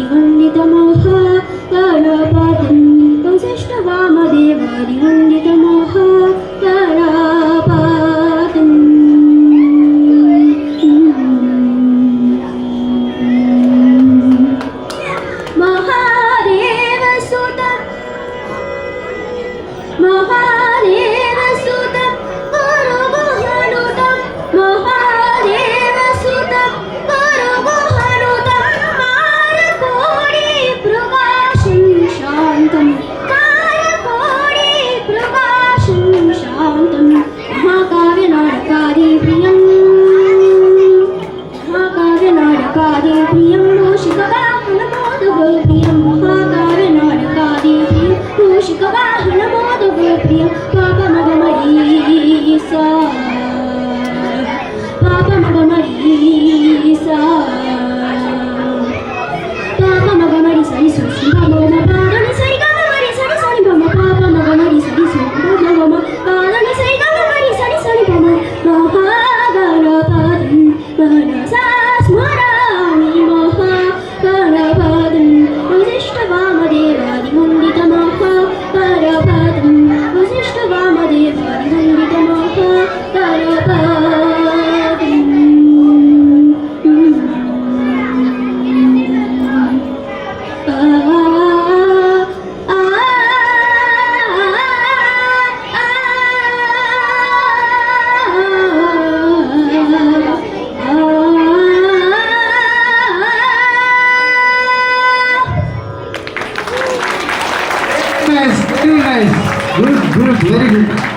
देवादिवन्दितमोह गणपतिं वसिष्ठवामदेवादिवन्दितमोह गणपतिं महादेवसुतं महादेवसुतं गुरुगुहनुतं महादेवसुतं गुरुगुहनुतं मारकोटिप्रकाशं शान्तं मारकोटिप्रकाशं शान्तं महाकाव्यनाटकादिप्रियं महाकाव्यनाटकादिप्रियं मूषिकवाहनमोदगप्रियं महाकाव्यनाटकादिप्रियं मूषिकवाहनमोदगप्रियं पापमगमरीसा पापमगमरीसा पापमगमरि सरि सुसि भगम पादनि सरि गमरि सरि सरि भम पापमगमरि सरि सुसि भगम पादनि सरि गमरि सरि सरि भम महागणपतिं मनसा स्मरामि महागणपतिं वसिष्ठवामदेवादिवन्दितमः गणपतिं वसिष्ठवामदेवादिवन्दितमः Nice, very nice. Good, very good.